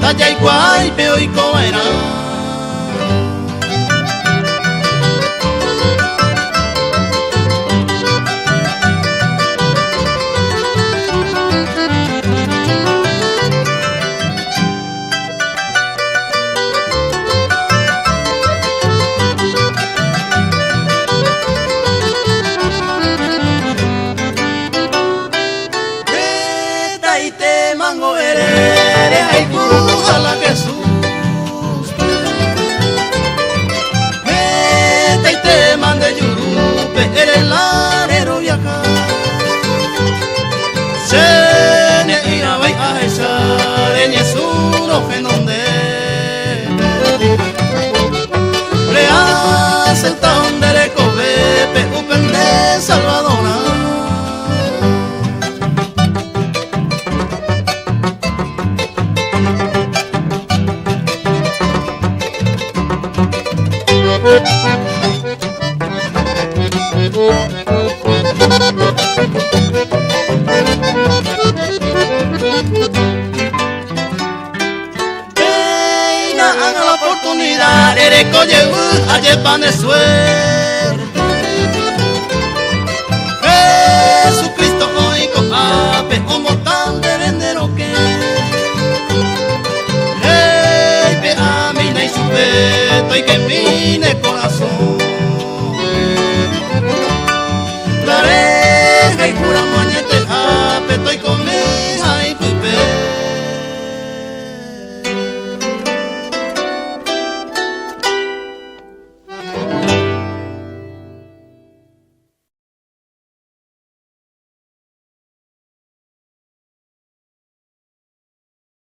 Calla y guay, peo y coera. Mango eres, ay puja la Jesús. Meta y te mande yurupe, eres lanero y acá. Sene y a vai a echar en yesuno genonde. Reas el taón de recovepe, upen de Salvadona. Haga la oportunidad, eres coye, ayer pan de suelo.